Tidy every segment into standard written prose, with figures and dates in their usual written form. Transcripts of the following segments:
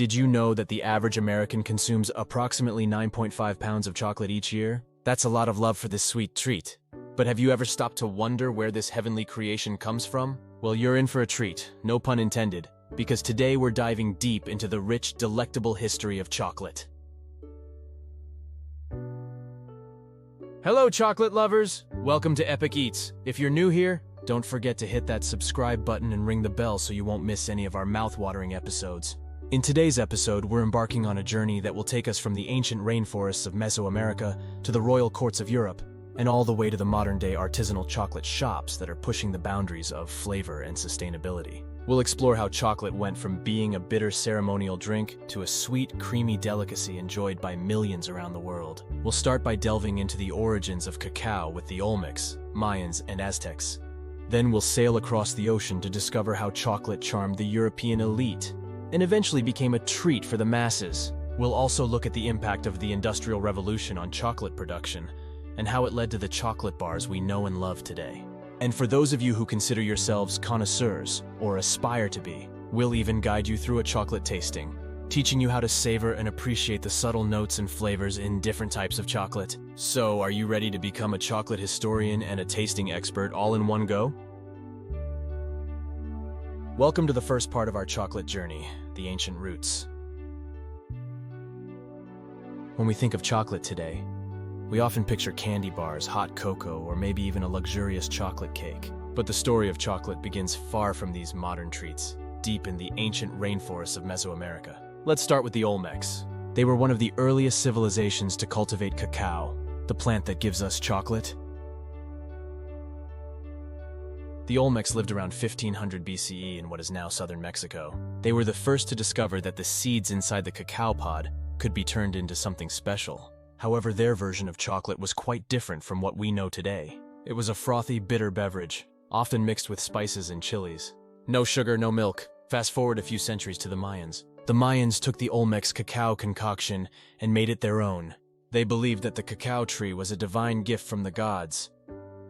Did you know that the average American consumes approximately 9.5 pounds of chocolate each year? That's a lot of love for this sweet treat. But have you ever stopped to wonder where this heavenly creation comes from? Well, you're in for a treat, no pun intended, because today we're diving deep into the rich, delectable history of chocolate. Hello, chocolate lovers! Welcome to Epic Eats. If you're new here, don't forget to hit that subscribe button and ring the bell so you won't miss any of our mouth-watering episodes. In today's episode, we're embarking on a journey that will take us from the ancient rainforests of Mesoamerica to the royal courts of Europe, and all the way to the modern-day artisanal chocolate shops that are pushing the boundaries of flavor and sustainability. We'll explore how chocolate went from being a bitter ceremonial drink to a sweet, creamy delicacy enjoyed by millions around the world. We'll start by delving into the origins of cacao with the Olmecs, Mayans, and Aztecs. Then we'll sail across the ocean to discover how chocolate charmed the European elite and eventually became a treat for the masses. We'll also look at the impact of the Industrial Revolution on chocolate production and how it led to the chocolate bars we know and love today. And for those of you who consider yourselves connoisseurs or aspire to be, we'll even guide you through a chocolate tasting, teaching you how to savor and appreciate the subtle notes and flavors in different types of chocolate. So, are you ready to become a chocolate historian and a tasting expert all in one go? Welcome to the first part of our chocolate journey, the ancient roots. When we think of chocolate today, we often picture candy bars, hot cocoa, or maybe even a luxurious chocolate cake. But the story of chocolate begins far from these modern treats, deep in the ancient rainforests of Mesoamerica. Let's start with the Olmecs. They were one of the earliest civilizations to cultivate cacao, the plant that gives us chocolate. The Olmecs lived around 1500 BCE in what is now southern Mexico. They were the first to discover that the seeds inside the cacao pod could be turned into something special. However, their version of chocolate was quite different from what we know today. It was a frothy, bitter beverage, often mixed with spices and chilies. No sugar, no milk. Fast forward a few centuries to the Mayans. The Mayans took the Olmec's cacao concoction and made it their own. They believed that the cacao tree was a divine gift from the gods,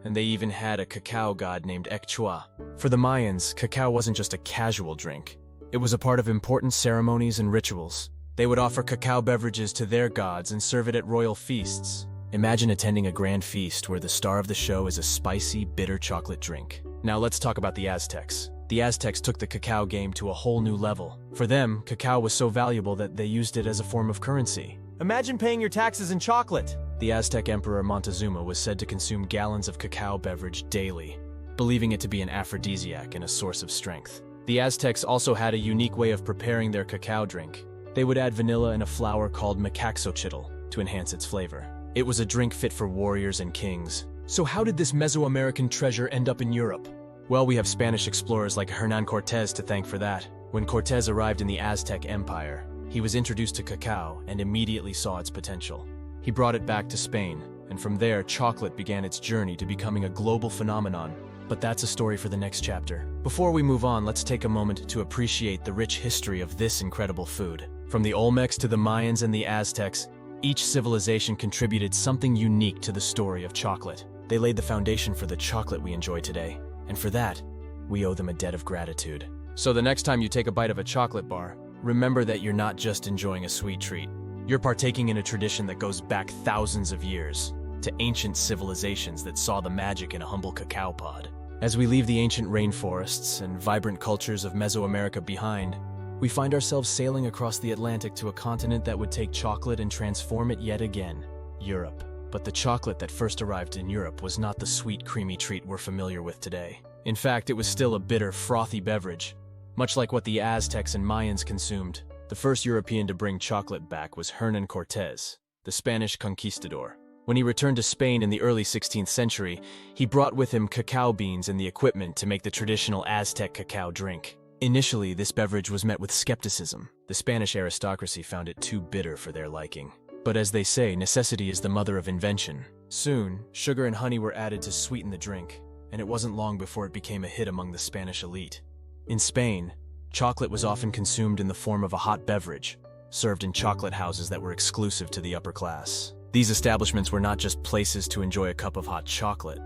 and they even had a cacao god named Ekchua. For the Mayans, cacao wasn't just a casual drink. It was a part of important ceremonies and rituals. They would offer cacao beverages to their gods and serve it at royal feasts. Imagine attending a grand feast where the star of the show is a spicy, bitter chocolate drink. Now let's talk about the Aztecs. The Aztecs took the cacao game to a whole new level. For them, cacao was so valuable that they used it as a form of currency. Imagine paying your taxes in chocolate! The Aztec Emperor Montezuma was said to consume gallons of cacao beverage daily, believing it to be an aphrodisiac and a source of strength. The Aztecs also had a unique way of preparing their cacao drink. They would add vanilla and a flower called macaxochitl to enhance its flavor. It was a drink fit for warriors and kings. So how did this Mesoamerican treasure end up in Europe? Well, we have Spanish explorers like Hernán Cortés to thank for that. When Cortés arrived in the Aztec Empire, he was introduced to cacao and immediately saw its potential. He brought it back to Spain, and from there, chocolate began its journey to becoming a global phenomenon. But that's a story for the next chapter. Before we move on, let's take a moment to appreciate the rich history of this incredible food. From the Olmecs to the Mayans and the Aztecs, each civilization contributed something unique to the story of chocolate. They laid the foundation for the chocolate we enjoy today, and for that, we owe them a debt of gratitude. So the next time you take a bite of a chocolate bar, remember that you're not just enjoying a sweet treat. You're partaking in a tradition that goes back thousands of years, to ancient civilizations that saw the magic in a humble cacao pod. As we leave the ancient rainforests and vibrant cultures of Mesoamerica behind, we find ourselves sailing across the Atlantic to a continent that would take chocolate and transform it yet again, Europe. But the chocolate that first arrived in Europe was not the sweet, creamy treat we're familiar with today. In fact, it was still a bitter, frothy beverage, much like what the Aztecs and Mayans consumed. The first European to bring chocolate back was Hernán Cortés, the Spanish conquistador. When he returned to Spain in the early 16th century, he brought with him cacao beans and the equipment to make the traditional Aztec cacao drink. Initially, this beverage was met with skepticism. The Spanish aristocracy found it too bitter for their liking. But as they say, necessity is the mother of invention. Soon, sugar and honey were added to sweeten the drink, and it wasn't long before it became a hit among the Spanish elite. In Spain, chocolate was often consumed in the form of a hot beverage, served in chocolate houses that were exclusive to the upper class. These establishments were not just places to enjoy a cup of hot chocolate.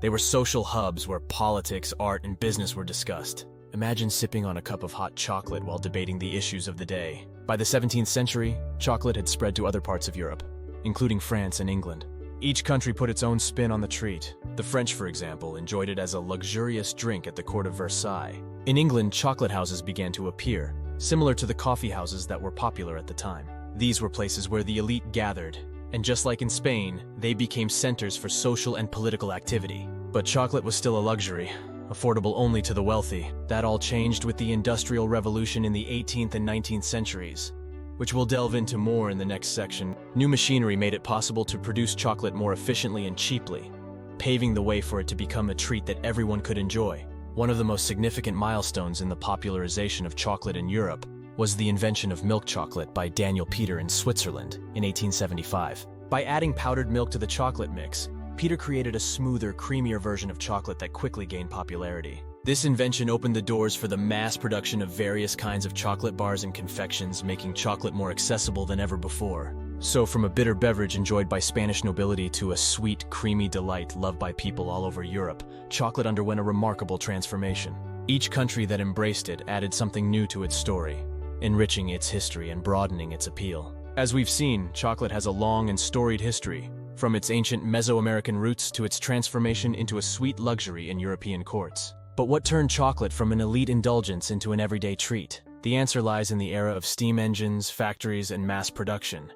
They were social hubs where politics, art, and business were discussed. Imagine sipping on a cup of hot chocolate while debating the issues of the day. By the 17th century, chocolate had spread to other parts of Europe, including France and England. Each country put its own spin on the treat. The French, for example, enjoyed it as a luxurious drink at the court of Versailles. In England, chocolate houses began to appear, similar to the coffee houses that were popular at the time. These were places where the elite gathered, and just like in Spain, they became centers for social and political activity. But chocolate was still a luxury, affordable only to the wealthy. That all changed with the Industrial Revolution in the 18th and 19th centuries, which we'll delve into more in the next section. New machinery made it possible to produce chocolate more efficiently and cheaply, paving the way for it to become a treat that everyone could enjoy. One of the most significant milestones in the popularization of chocolate in Europe was the invention of milk chocolate by Daniel Peter in Switzerland in 1875. By adding powdered milk to the chocolate mix, Peter created a smoother, creamier version of chocolate that quickly gained popularity. This invention opened the doors for the mass production of various kinds of chocolate bars and confections, making chocolate more accessible than ever before. So from a bitter beverage enjoyed by Spanish nobility to a sweet, creamy delight loved by people all over Europe, chocolate underwent a remarkable transformation. Each country that embraced it added something new to its story, enriching its history and broadening its appeal. As we've seen, chocolate has a long and storied history, from its ancient Mesoamerican roots to its transformation into a sweet luxury in European courts. But what turned chocolate from an elite indulgence into an everyday treat? The answer lies in the era of steam engines, factories, and mass production,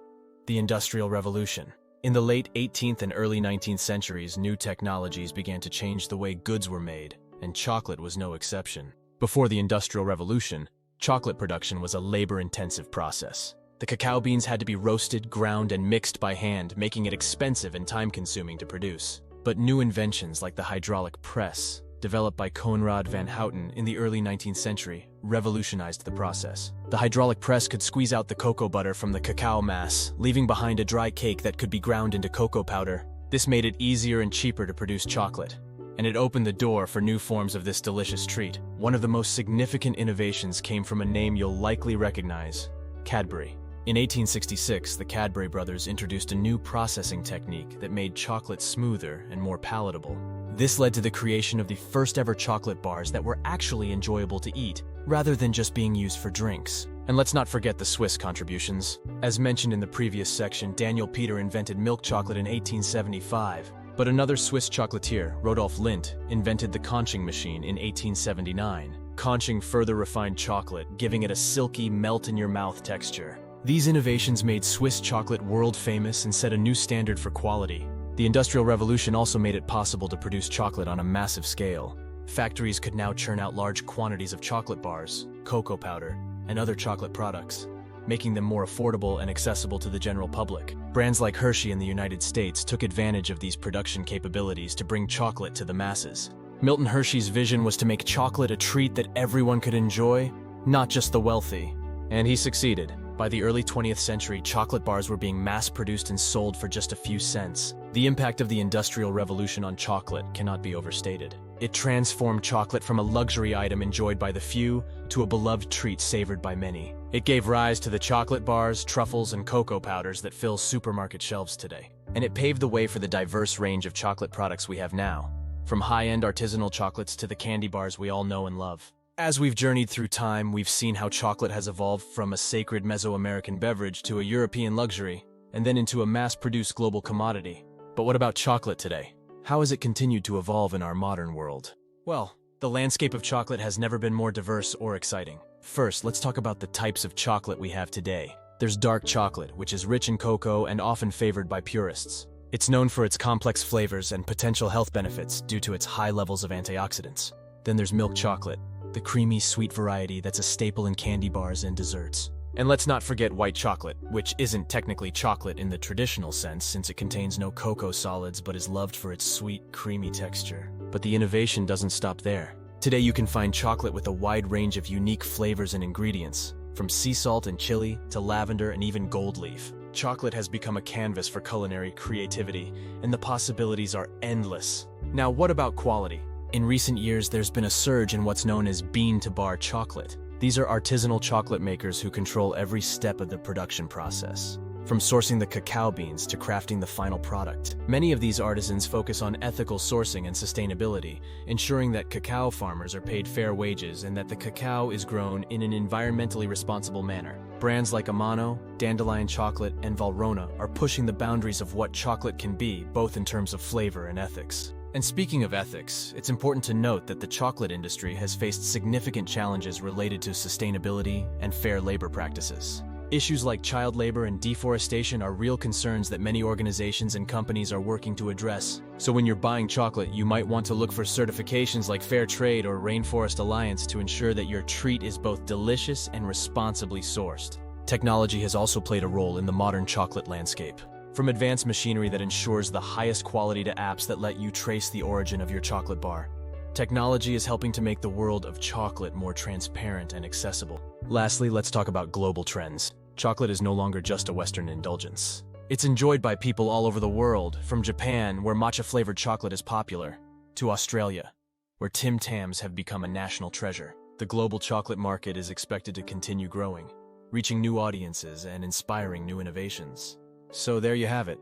the Industrial Revolution. In the late 18th and early 19th centuries, new technologies began to change the way goods were made, and chocolate was no exception. Before the Industrial Revolution, chocolate production was a labor-intensive process. The cacao beans had to be roasted, ground, and mixed by hand, making it expensive and time-consuming to produce. But new inventions like the hydraulic press, developed by Conrad van Houten in the early 19th century, revolutionized the process. The hydraulic press could squeeze out the cocoa butter from the cacao mass, leaving behind a dry cake that could be ground into cocoa powder. This made it easier and cheaper to produce chocolate, and it opened the door for new forms of this delicious treat. One of the most significant innovations came from a name you'll likely recognize: Cadbury. In 1866, the Cadbury brothers introduced a new processing technique that made chocolate smoother and more palatable. This led to the creation of the first ever chocolate bars that were actually enjoyable to eat, rather than just being used for drinks. And let's not forget the Swiss contributions. As mentioned in the previous section, Daniel Peter invented milk chocolate in 1875. But another Swiss chocolatier, Rodolphe Lindt, invented the conching machine in 1879. Conching further refined chocolate, giving it a silky, melt-in-your-mouth texture. These innovations made Swiss chocolate world famous and set a new standard for quality. The Industrial Revolution also made it possible to produce chocolate on a massive scale. Factories could now churn out large quantities of chocolate bars, cocoa powder, and other chocolate products, making them more affordable and accessible to the general public. Brands like Hershey in the United States took advantage of these production capabilities to bring chocolate to the masses. Milton Hershey's vision was to make chocolate a treat that everyone could enjoy, not just the wealthy. And he succeeded. By the early 20th century, chocolate bars were being mass-produced and sold for just a few cents. The impact of the Industrial Revolution on chocolate cannot be overstated. It transformed chocolate from a luxury item enjoyed by the few to a beloved treat savored by many. It gave rise to the chocolate bars, truffles, and cocoa powders that fill supermarket shelves today. And it paved the way for the diverse range of chocolate products we have now, from high-end artisanal chocolates to the candy bars we all know and love. As we've journeyed through time, we've seen how chocolate has evolved from a sacred Mesoamerican beverage to a European luxury, and then into a mass-produced global commodity. But what about chocolate today? How has it continued to evolve in our modern world? Well, the landscape of chocolate has never been more diverse or exciting. First, let's talk about the types of chocolate we have today. There's dark chocolate, which is rich in cocoa and often favored by purists. It's known for its complex flavors and potential health benefits due to its high levels of antioxidants. Then there's milk chocolate, the creamy, sweet variety that's a staple in candy bars and desserts. And let's not forget white chocolate, which isn't technically chocolate in the traditional sense since it contains no cocoa solids but is loved for its sweet, creamy texture. But the innovation doesn't stop there. Today you can find chocolate with a wide range of unique flavors and ingredients, from sea salt and chili to lavender and even gold leaf. Chocolate has become a canvas for culinary creativity, and the possibilities are endless. Now, what about quality? In recent years, there's been a surge in what's known as bean-to-bar chocolate. These are artisanal chocolate makers who control every step of the production process. from sourcing the cacao beans to crafting the final product. Many of these artisans focus on ethical sourcing and sustainability, ensuring that cacao farmers are paid fair wages and that the cacao is grown in an environmentally responsible manner. Brands like Amano, Dandelion Chocolate, and Valrhona are pushing the boundaries of what chocolate can be, both in terms of flavor and ethics. And speaking of ethics, it's important to note that the chocolate industry has faced significant challenges related to sustainability and fair labor practices. Issues like child labor and deforestation are real concerns that many organizations and companies are working to address. So when you're buying chocolate, you might want to look for certifications like Fair Trade or Rainforest Alliance to ensure that your treat is both delicious and responsibly sourced. Technology has also played a role in the modern chocolate landscape. From advanced machinery that ensures the highest quality to apps that let you trace the origin of your chocolate bar. Technology is helping to make the world of chocolate more transparent and accessible. Lastly, let's talk about global trends. Chocolate is no longer just a Western indulgence. It's enjoyed by people all over the world, from Japan, where matcha-flavored chocolate is popular, to Australia, where Tim Tams have become a national treasure. The global chocolate market is expected to continue growing, reaching new audiences and inspiring new innovations. So there you have it.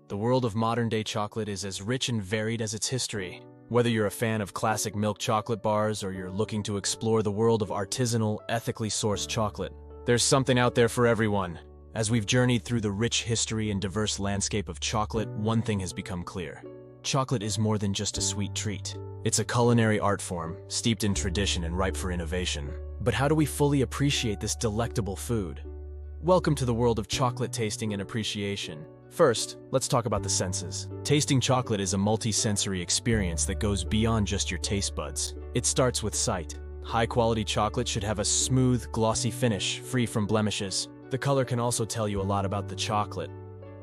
The world of modern-day chocolate is as rich and varied as its history. Whether you're a fan of classic milk chocolate bars or you're looking to explore the world of artisanal, ethically sourced chocolate, there's something out there for everyone. As we've journeyed through the rich history and diverse landscape of chocolate, one thing has become clear. Chocolate is more than just a sweet treat. It's a culinary art form, steeped in tradition and ripe for innovation. But how do we fully appreciate this delectable food? Welcome to the world of chocolate tasting and appreciation. First, let's talk about the senses. Tasting chocolate is a multi-sensory experience that goes beyond just your taste buds. It starts with sight. High-quality chocolate should have a smooth, glossy finish, free from blemishes. The color can also tell you a lot about the chocolate.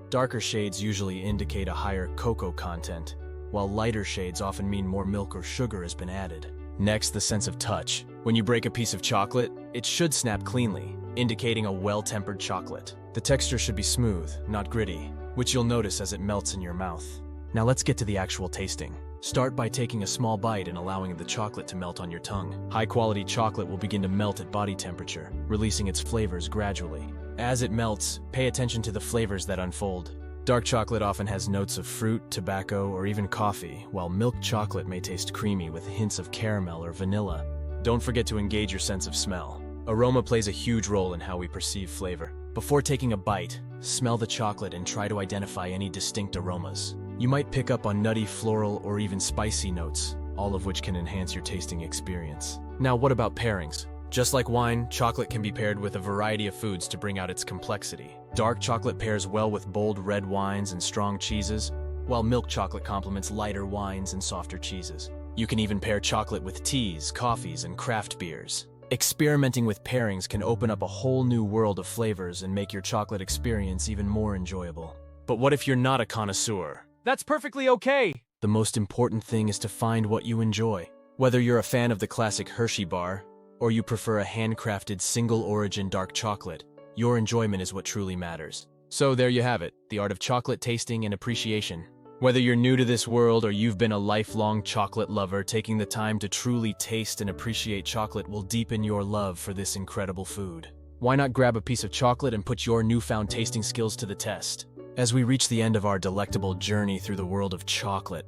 Darker shades usually indicate a higher cocoa content, while lighter shades often mean more milk or sugar has been added. Next, the sense of touch. When you break a piece of chocolate, it should snap cleanly, indicating a well-tempered chocolate. The texture should be smooth, not gritty, which you'll notice as it melts in your mouth. Now let's get to the actual tasting. Start by taking a small bite and allowing the chocolate to melt on your tongue. High-quality chocolate will begin to melt at body temperature, releasing its flavors gradually. As it melts, pay attention to the flavors that unfold. Dark chocolate often has notes of fruit, tobacco, or even coffee, while milk chocolate may taste creamy with hints of caramel or vanilla. Don't forget to engage your sense of smell. Aroma plays a huge role in how we perceive flavor. Before taking a bite, smell the chocolate and try to identify any distinct aromas. You might pick up on nutty, floral, or even spicy notes, all of which can enhance your tasting experience. Now, what about pairings? Just like wine, chocolate can be paired with a variety of foods to bring out its complexity. Dark chocolate pairs well with bold red wines and strong cheeses, while milk chocolate complements lighter wines and softer cheeses. You can even pair chocolate with teas, coffees, and craft beers. Experimenting with pairings can open up a whole new world of flavors and make your chocolate experience even more enjoyable. But what if you're not a connoisseur? That's perfectly okay! The most important thing is to find what you enjoy. Whether you're a fan of the classic Hershey bar, or you prefer a handcrafted single-origin dark chocolate, your enjoyment is what truly matters. So there you have it, the art of chocolate tasting and appreciation. Whether you're new to this world or you've been a lifelong chocolate lover, taking the time to truly taste and appreciate chocolate will deepen your love for this incredible food. Why not grab a piece of chocolate and put your newfound tasting skills to the test? As we reach the end of our delectable journey through the world of chocolate,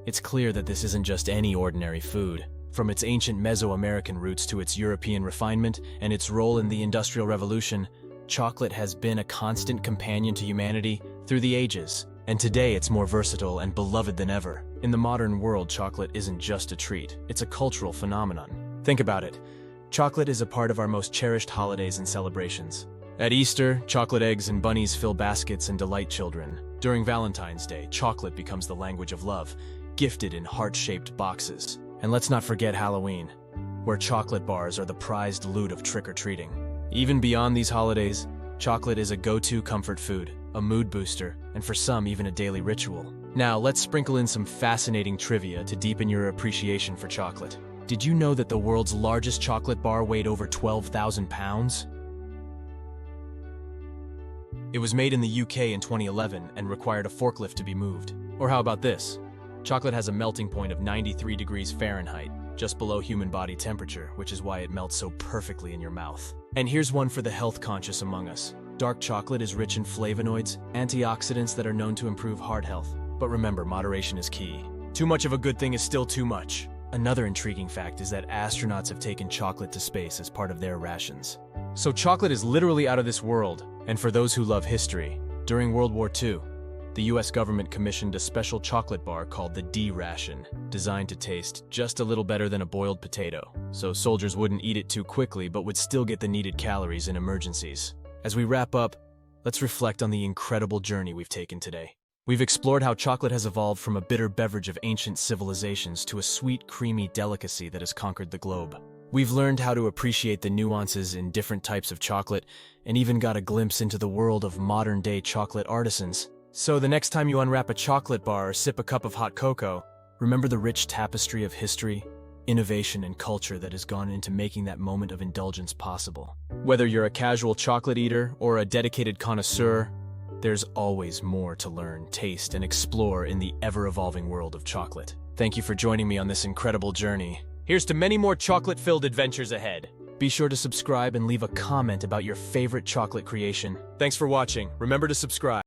it's clear that this isn't just any ordinary food. From its ancient Mesoamerican roots to its European refinement and its role in the Industrial Revolution, chocolate has been a constant companion to humanity through the ages. And today it's more versatile and beloved than ever. In the modern world, chocolate isn't just a treat, it's a cultural phenomenon. Think about it. Chocolate is a part of our most cherished holidays and celebrations. At Easter, chocolate eggs and bunnies fill baskets and delight children. During Valentine's Day, chocolate becomes the language of love, gifted in heart-shaped boxes. And let's not forget Halloween, where chocolate bars are the prized loot of trick-or-treating. Even beyond these holidays, chocolate is a go-to comfort food, a mood booster, and for some, even a daily ritual. Now, let's sprinkle in some fascinating trivia to deepen your appreciation for chocolate. Did you know that the world's largest chocolate bar weighed over 12,000 pounds? It was made in the UK in 2011 and required a forklift to be moved. Or how about this? Chocolate has a melting point of 93 degrees Fahrenheit, just below human body temperature, which is why it melts so perfectly in your mouth. And here's one for the health-conscious among us. Dark chocolate is rich in flavonoids, antioxidants that are known to improve heart health. But remember, moderation is key. Too much of a good thing is still too much. Another intriguing fact is that astronauts have taken chocolate to space as part of their rations. So chocolate is literally out of this world. And for those who love history, during World War II, the US government commissioned a special chocolate bar called the D ration, designed to taste just a little better than a boiled potato, so soldiers wouldn't eat it too quickly but would still get the needed calories in emergencies. As we wrap up, let's reflect on the incredible journey we've taken today. We've explored how chocolate has evolved from a bitter beverage of ancient civilizations to a sweet, creamy delicacy that has conquered the globe. We've learned how to appreciate the nuances in different types of chocolate, and even got a glimpse into the world of modern-day chocolate artisans. So the next time you unwrap a chocolate bar or sip a cup of hot cocoa, remember the rich tapestry of history, innovation, and culture that has gone into making that moment of indulgence possible. Whether you're a casual chocolate eater or a dedicated connoisseur, there's always more to learn, taste, and explore in the ever-evolving world of chocolate. Thank you for joining me on this incredible journey. Here's to many more chocolate-filled adventures ahead. Be sure to subscribe and leave a comment about your favorite chocolate creation. Thanks for watching. Remember to subscribe.